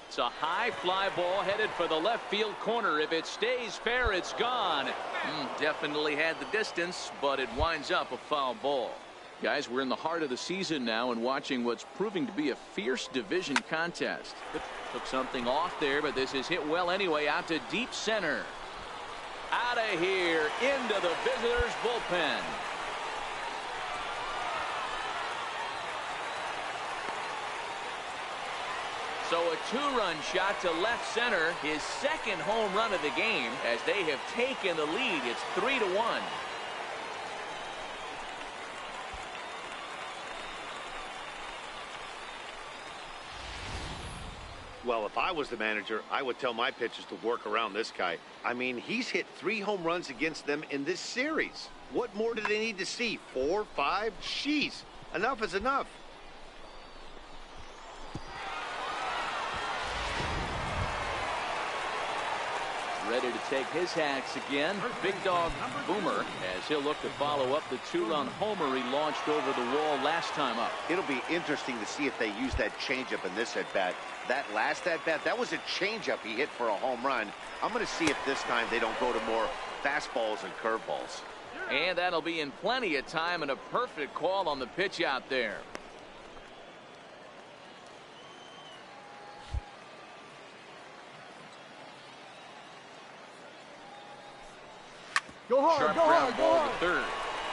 It's a high fly ball headed for the left field corner. If it stays fair, it's gone. Definitely had the distance, but it winds up a foul ball. Guys, we're in the heart of the season now and watching what's proving to be a fierce division contest. Took something off there, but this is hit well anyway, out to deep center. Out of here, into the visitors' bullpen. So a two-run shot to left center, his second home run of the game as they have taken the lead. It's 3-1. Well, if I was the manager, I would tell my pitchers to work around this guy. I mean, he's hit 3 home runs against them in this series. What more do they need to see? 4, 5? Jeez, enough is enough. Ready to take his hacks again. Big Dog Boomer, as he'll look to follow up the 2-run homer he launched over the wall last time up. It'll be interesting to see if they use that changeup in this at-bat. That last at-bat, that was a changeup he hit for a home run. I'm going to see if this time they don't go to more fastballs and curveballs. And that'll be in plenty of time and a perfect call on the pitch out there. Go hard, Sharp go ground hard, go ball hard. to third.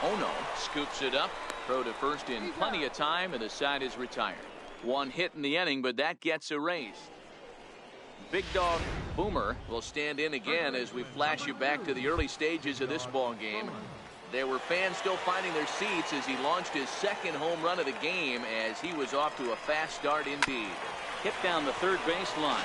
Ono scoops it up. Throw to first in plenty of time, and the side is retired. One hit in the inning, but that gets erased. Big Dog Boomer will stand in again as we flash you back to the early stages of this ball game. There were fans still finding their seats as he launched his second home run of the game as he was off to a fast start indeed. Hit down the third base line.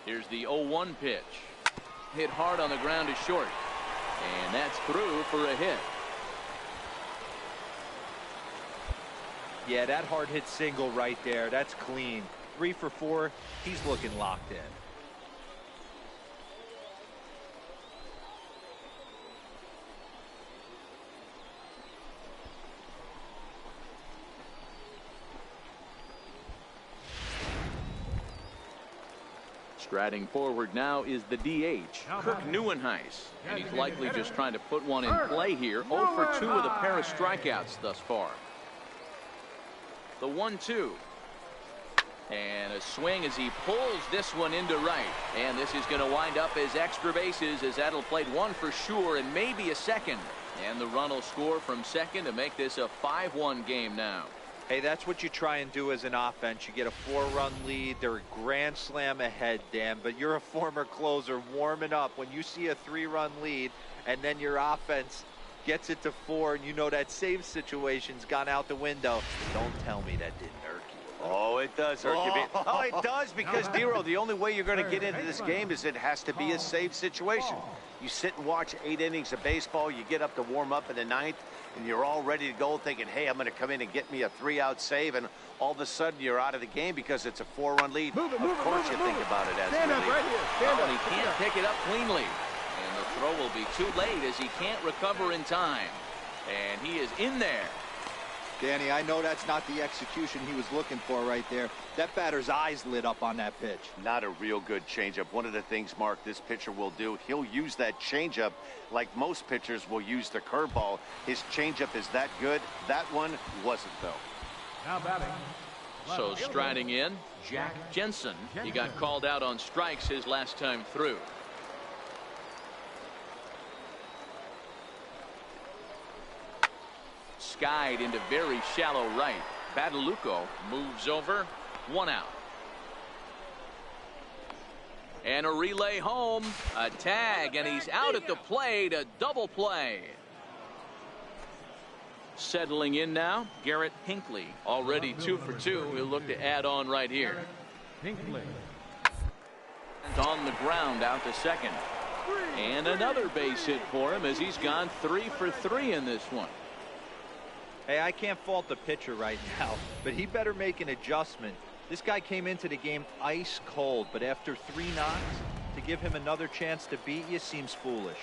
Here's the 0-1 pitch. Hit hard on the ground to short. And that's through for a hit. Yeah, that hard hit single right there. That's clean. 3 for 4. He's looking locked in. Striding forward now is the DH, Kirk Neuenhuis. And he's likely just trying to put one in play here. 0 for 2 with a pair of strikeouts thus far. The 1-2. And a swing as he pulls this one into right. And this is going to wind up as extra bases as that'll play one for sure and maybe a second. And the run will score from second to make this a 5-1 game now. Hey, that's what you try and do as an offense. You get a 4-run lead. They're a grand slam ahead, Dan, but you're a former closer warming up. When you see a 3-run lead and then your offense gets it to 4 and you know that save situation's gone out the window, don't tell me that didn't irk you. Oh, it does hurt you. Oh, it does, because, Dero, the only way you're going to get into this game is it has to be a save situation. You sit and watch 8 innings of baseball, you get up to warm up in the 9th, and you're all ready to go thinking, hey, I'm going to come in and get me a 3-out save, and all of a sudden you're out of the game because it's a 4-run lead. Of course you think about it as a Stand up reliever. right here. Stand Oh, up. and he can't pick it up cleanly. And the throw will be too late as he can't recover in time. And he is in there. Danny, I know that's not the execution he was looking for right there. That batter's eyes lit up on that pitch. Not a real good changeup. One of the things, Mark, this pitcher will do, he'll use that changeup like most pitchers will use the curveball. His changeup is that good. That one wasn't, though. Now batting. So striding in, Jack Jensen. He got called out on strikes his last time through. Skied into very shallow right. Badalucco moves over. 1 out. And a relay home. A tag, and he's out at the plate. A double play. Settling in now, Garrett Hinckley, already 2 for 2. He'll look to add on right here. Hinckley. And on the ground out to second. And another base hit for him as he's gone 3 for 3 in this one. Hey, I can't fault the pitcher right now, but he better make an adjustment. This guy came into the game ice cold, but after 3 knocks, to give him another chance to beat you seems foolish.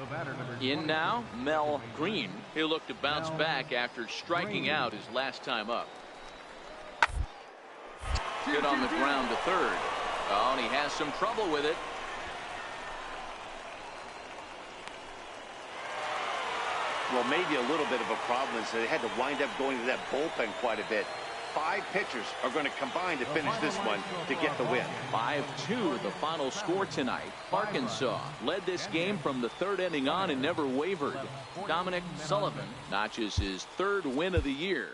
The batter, number In now, Mel Green. He'll look to bounce back after striking out his last time up. Good on the ground to third. Oh, and he has some trouble with it. Well, maybe a little bit of a problem is they had to wind up going to that bullpen quite a bit. 5 pitchers are going to combine to finish this one to get the win. 5-2 the final score tonight. Arkansas led this game from the 3rd inning on and never wavered. Dominic Sullivan notches his 3rd win of the year.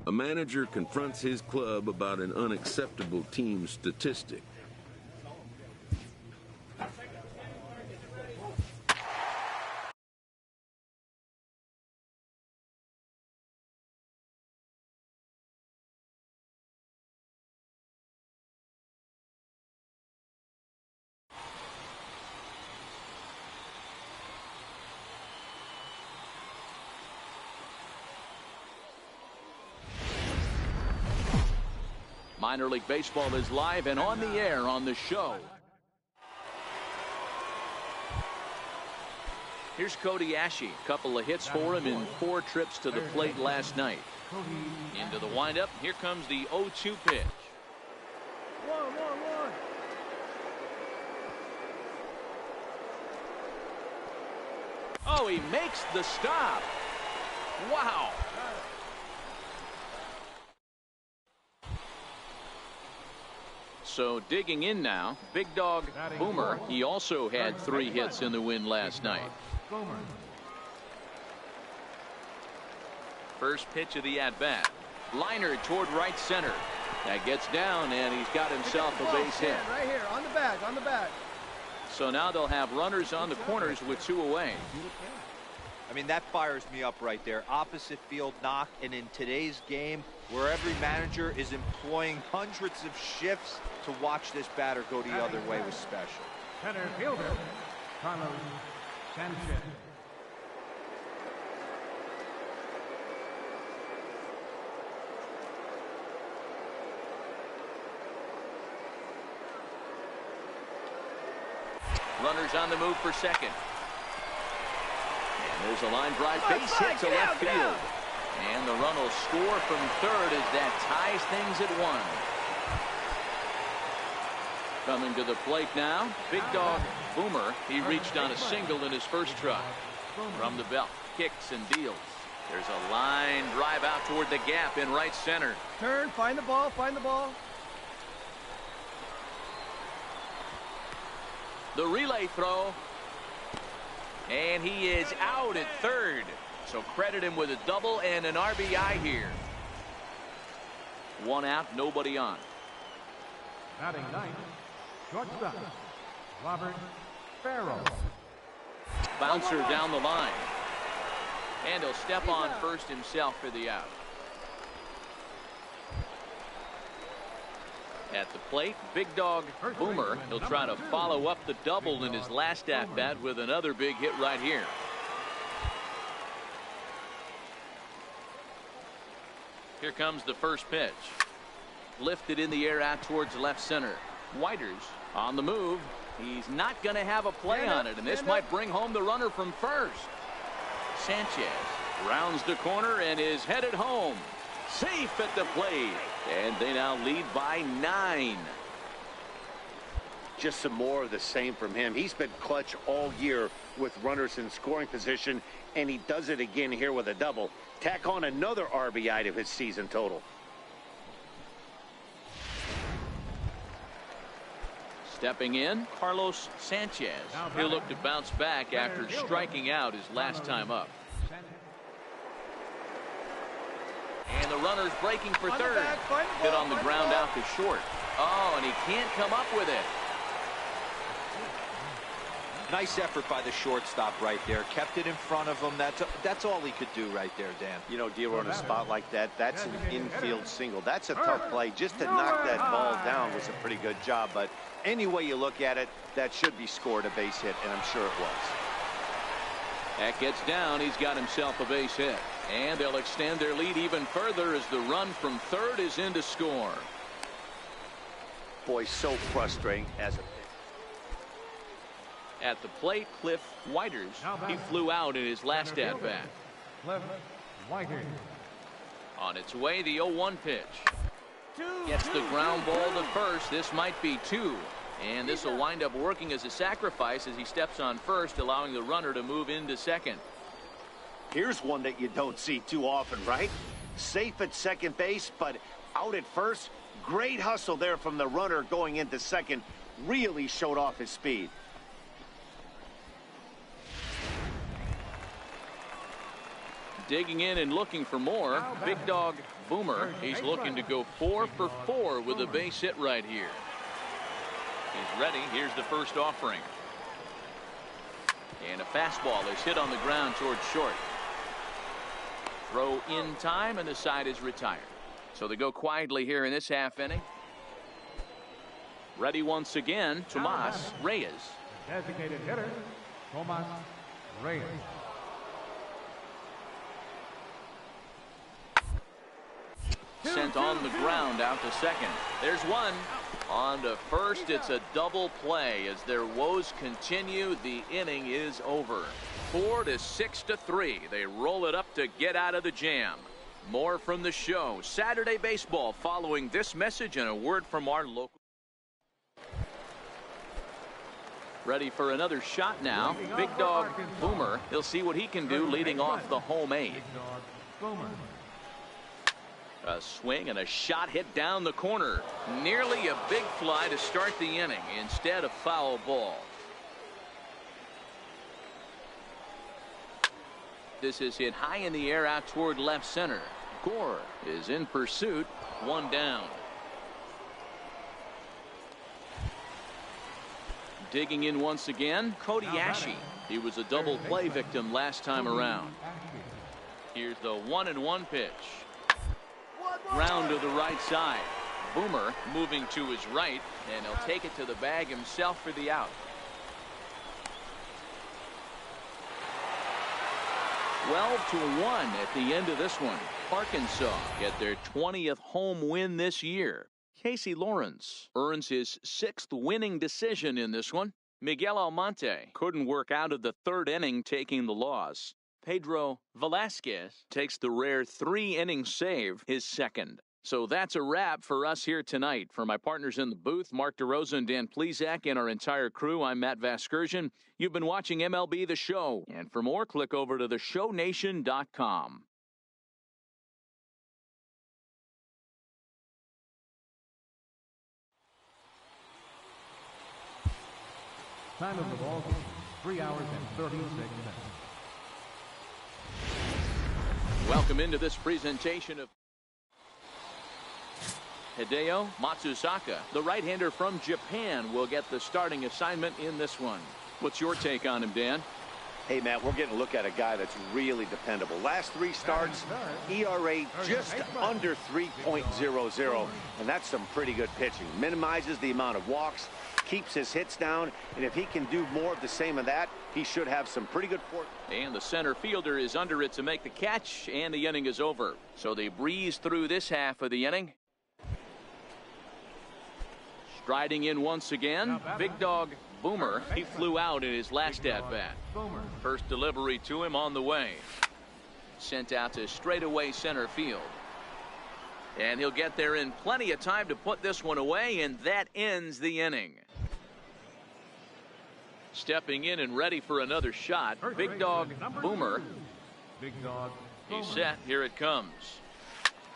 A manager confronts his club about an unacceptable team statistic. Minor League Baseball is live and on the air on the show. Here's Cody Ashe. A couple of hits for him in 4 trips to the plate last night. Into the windup. Here comes the 0-2 pitch. 1-1-1. Oh, he makes the stop. Wow. So digging in now, Big Dog Boomer. He also had 3 hits in the win last night. Boomer. First pitch of the at-bat. Liner toward right center. That gets down, and he's got himself a base hit. Right here, on the bag, on the bag. So now they'll have runners on the corners with 2 away. I mean, that fires me up right there. Opposite field knock, and in today's game, where every manager is employing hundreds of shifts to watch this batter go the other way was special. Center fielder, Carlos Sanchez. Runners on the move for second. And there's a line drive base hit to left field. And the run will score from third as that ties things at 1. Coming to the plate now, Big Dog Boomer. He reached on a single in his first try. From the belt, kicks and deals. There's a line drive out toward the gap in right center. Turn, find the ball, find the ball. The relay throw. And he is out at third. So credit him with a double and an RBI here. 1 out, nobody on. Batting ninth, shortstop, Robert Farrell. Bouncer down the line. And he'll step on first himself for the out. At the plate, Big Dog Boomer. He'll try to follow up the double in his last at-bat with another big hit right here. Here comes the first pitch. Lifted in the air out towards left center. Whiters on the move. He's not going to have a play on it, and this might bring home the runner from first. Sanchez Rounds the corner and is headed home. Safe at the plate. And they now lead by 9. Just some more of the same from him. He's been clutch all year with runners in scoring position, and he does it again here with a double. Tack on another RBI to his season total. Stepping in, Carlos Sanchez. He'll look to bounce back after striking out his last time up. And the runner's breaking for third. Hit on the ground out to short. Oh, and he can't come up with it. Nice effort by the shortstop right there. Kept it in front of him. That's all he could do right there, Dan. You know, Dero, on a spot like that, that's an infield single. That's a tough play. Just to knock that ball down was a pretty good job. But any way you look at it, that should be scored a base hit, and I'm sure it was. That gets down. He's got himself a base hit. And they'll extend their lead even further as the run from third is in to score. Boy, so frustrating as a pitcher. At the plate, Cliff Whiters. He flew out in his last at-bat. Cliff Whiters. On its way, the 0-1 pitch. Gets the ground ball to first. This might be 2. And this will wind up working as a sacrifice as he steps on first, allowing the runner to move into second. Here's one that you don't see too often, right? Safe at second base, but out at first. Great hustle there from the runner going into second. Really showed off his speed. Digging in and looking for more, Big Dog Boomer. He's looking to go 4 for 4 with a base hit right here. He's ready. Here's the first offering. And a fastball is hit on the ground towards short. Throw in time, and the side is retired. So they go quietly here in this half inning. Ready once again, Tomas Reyes. Designated hitter, Tomas Reyes. Sent on the ground out to second. There's one. On to first. It's a double play as their woes continue. The inning is over. 4 to 6 to 3. They roll it up to get out of the jam. More from the show. Saturday baseball following this message and a word from our local. Ready for another shot now. Big Dog Boomer. He'll see what he can do leading off the home 8. A swing and a shot hit down the corner. Nearly a big fly to start the inning. Instead, a foul ball. This is hit high in the air out toward left center. Gore is in pursuit. 1 down. Digging in once again, Cody Ashe. He was a double play victim last time around. Here's the 1-1 pitch. Round to the right side. Boomer moving to his right, and he'll take it to the bag himself for the out. Twelve to 1 at the end of this one. Arkansas get their 20th home win this year. Casey Lawrence earns his 6th winning decision in this one. Miguel Almonte couldn't work out of the 3rd inning, taking the loss. Pedro Velasquez takes the rare 3-inning save, his 2nd. So that's a wrap for us here tonight. For my partners in the booth, Mark DeRosa and Dan Plesac, and our entire crew, I'm Matt Vasgersian. You've been watching MLB The Show. And for more, click over to theshownation.com. Time of the ball, 3 hours and 36 minutes. Welcome into this presentation of Hideo Matsuzaka. The right-hander from Japan will get the starting assignment in this one. What's your take on him, Dan? Hey, Matt, we're getting a look at a guy that's really dependable. Last 3 starts, ERA just under 3.00, and that's some pretty good pitching. Minimizes the amount of walks, keeps his hits down, and if he can do more of the same of that, he should have some pretty good force. And the center fielder is under it to make the catch, and the inning is over. So they breeze through this half of the inning. Striding in once again, Big Dog Boomer. He flew out in his last at-bat. First delivery to him on the way. sent out to straightaway center field. And he'll get there in plenty of time to put this one away, and that ends the inning. Stepping in and ready for another shot, Big Dog Boomer. Big Dog. He's set. Here it comes.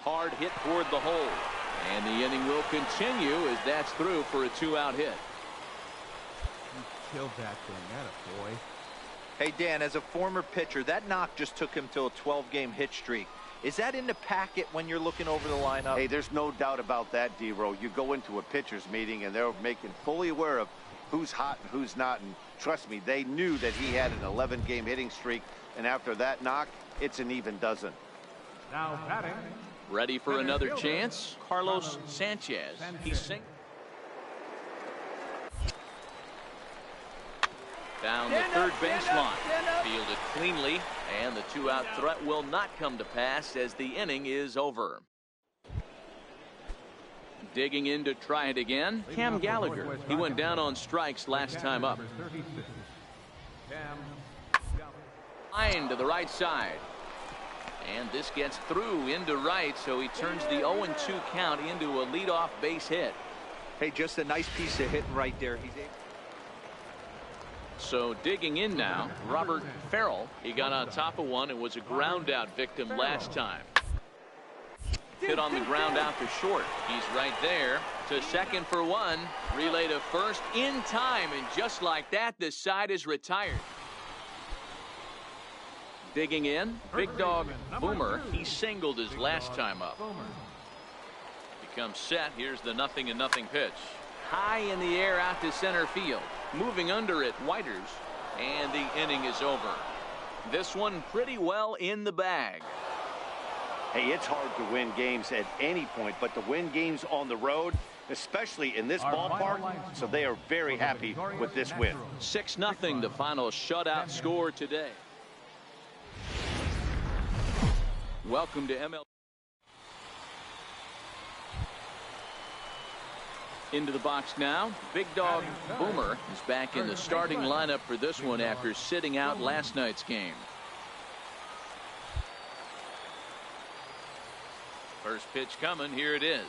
Hard hit toward the hole. And the inning will continue as that's through for a 2-out hit. Killed that thing. That a boy. Hey, Dan, as a former pitcher, that knock just took him to a 12-game hit streak. Is that in the packet when you're looking over the lineup? Hey, there's no doubt about that, D-Row. You go into a pitcher's meeting, and they're making fully aware of who's hot and who's not. And trust me, they knew that he had an 11-game hitting streak. And after that knock, it's an even dozen. Now batting. Ready for another chance, Carlos Sanchez. He's down the third baseline. Fielded cleanly, and the 2-out threat will not come to pass as the inning is over. Digging in to try it again, Cam Gallagher. He went down on strikes last time up. Line to the right side. And this gets through into right, so he turns the 0-2 count into a leadoff base hit. Hey, just a nice piece of hitting right there. So digging in now, Robert Farrell. He got on top of one and was a ground out victim last time. Hit on the ground out to short. He's right there to second for one. Relay to first in time, and just like that, the side is retired. Digging in, Big Dog Boomer. He singled his last time up. Becomes set. Here's the 0-0 pitch. High in the air out to center field. Moving under it, Whiters. And the inning is over. This one pretty well in the bag. Hey, it's hard to win games at any point, but to win games on the road, especially in this ballpark, so they are very happy with this win. 6-0, the final shutout score today. Welcome to MLB. Into the box now. Big Dog Boomer is back in the starting lineup for this one after sitting out last night's game. First pitch coming. Here it is.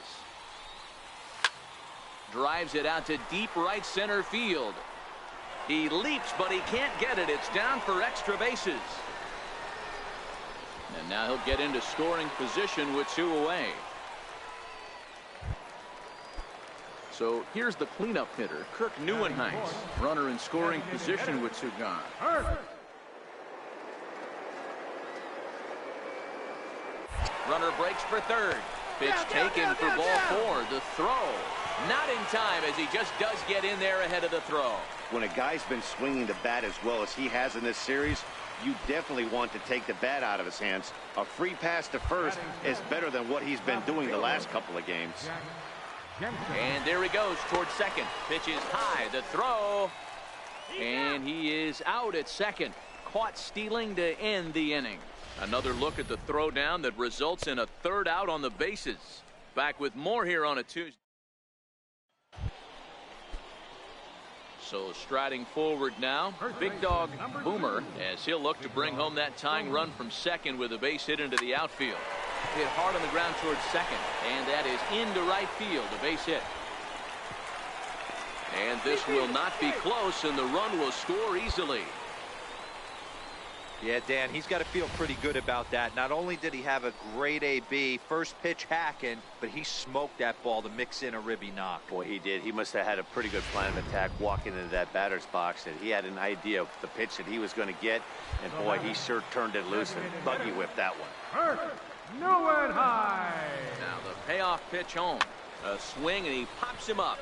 Drives it out to deep right center field. He leaps, but he can't get it. It's down for extra bases. And now he'll get into scoring position with 2 away. So here's the cleanup hitter, Kirk Neuenheis. Runner in scoring position with 2 gone. Runner breaks for third. Pitch taken for ball 4. The throw. Not in time, as he just does get in there ahead of the throw. When a guy's been swinging the bat as well as he has in this series, you definitely want to take the bat out of his hands. A free pass to first is better than what he's been doing the last couple of games. And there he goes towards second. Pitch is high. The throw. And he is out at second. Caught stealing to end the inning. Another look at the throw down that results in a 3rd out on the bases. Back with more here on a Tuesday. So striding forward now, Big Dog Boomer, as he'll look to bring home that tying run from second with a base hit into the outfield. Hit hard on the ground towards second, and that is into right field, a base hit. And this will not be close, and the run will score easily. Yeah, Dan, he's got to feel pretty good about that. Not only did he have a great AB, first pitch hacking, but he smoked that ball to mix in a ribby knock. Boy, he did. He must have had a pretty good plan of attack walking into that batter's box, and he had an idea of the pitch that he was going to get, and boy, he sure turned it loose and buggy whipped that one. Neuenheis. Now the payoff pitch home. A swing, and he pops him up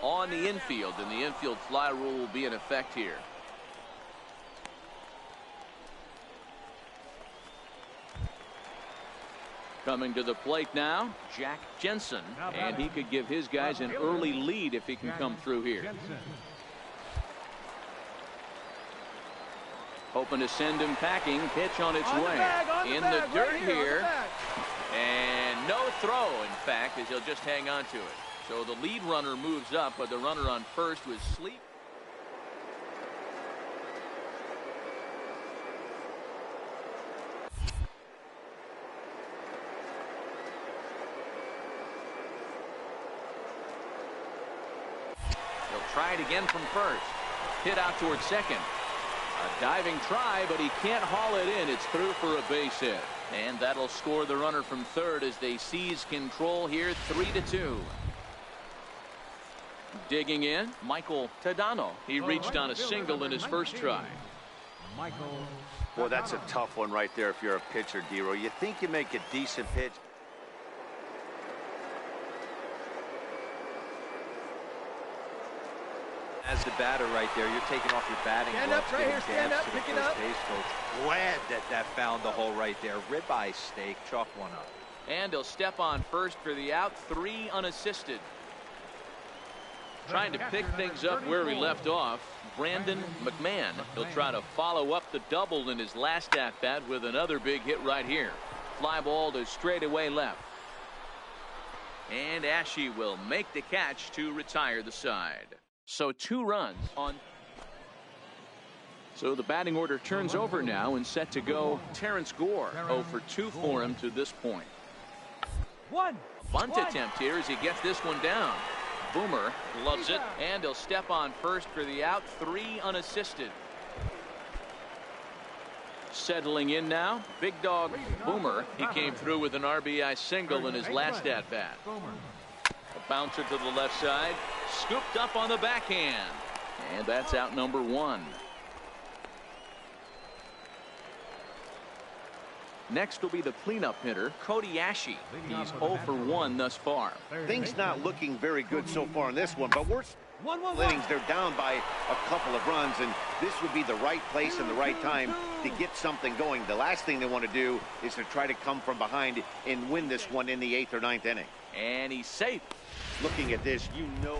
on the infield, and the infield fly rule will be in effect here. Coming to the plate now, Jack Jensen, and he could give his guys an early lead if he can come through here. Hoping to send him packing. Pitch on its way. In the dirt here. And no throw, in fact, as he'll just hang on to it. So the lead runner moves up, but the runner on first was sleep. Try it again from first. Hit out towards second. A diving try, but he can't haul it in. It's through for a base hit. And that'll score the runner from third as they seize control here, 3-2. Digging in, Michael Tadano. He reached on a single in his first try. Well, that's a tough one right there if you're a pitcher, Dero. You think you make a decent pitch. As the batter right there, you're taking off your batting Stand gloves, up, right giving here, stand dabs up, to the pick it first up. base coach. Glad that found the hole right there. Ribeye steak, chalk one up. And he'll step on first for the out, 3 unassisted. Trying to pick things up where he left off, Brandon McMahon. He'll try to follow up the double in his last at-bat with another big hit right here. Fly ball to straightaway left. And Ashe will make the catch to retire the side. So 2 runs on. So the batting order turns over now and set to go Terrence Gore. 0 for 2 for him to this point. Bunt attempt here as he gets this one down. Boomer loves it, and he'll step on first for the out, 3 unassisted. Settling in now, Big Dog Boomer. He came through with an RBI single in his last at-bat. A bouncer to the left side, scooped up on the backhand, and that's out number 1. Next will be the cleanup hitter, Cody Ashe. He's 0 for 1 thus far. Things not looking very good so far in this one, but we're innings. They're down by a couple of runs, and this would be the right place and the right time to get something going. The last thing they want to do is to try to come from behind and win this one in the 8th or 9th inning. And he's safe. Looking at this, you know.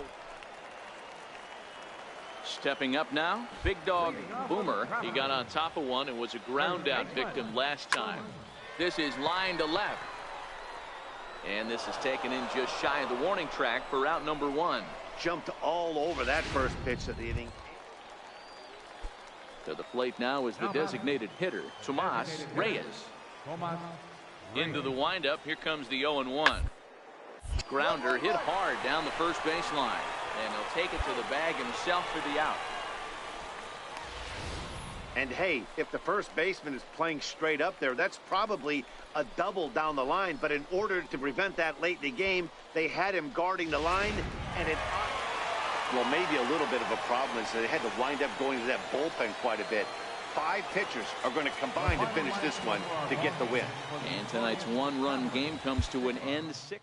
Stepping up now, Big Dog Boomer. He got on top of one and was a ground out victim last time. This is line to left. And this is taken in just shy of the warning track for out number 1. Jumped all over that first pitch of the inning. To the plate now is the designated hitter, Tomas Reyes. Into the windup, here comes the 0-1. Grounder hit hard down the first baseline. And he'll take it to the bag himself for the out. And hey, if the first baseman is playing straight up there, that's probably a double down the line. But in order to prevent that late in the game, they had him guarding the line. And it, well, maybe a little bit of a problem is they had to wind up going to that bullpen quite a bit. 5 pitchers are going to combine to finish this one to get the win. And tonight's 1-run game comes to an end. 6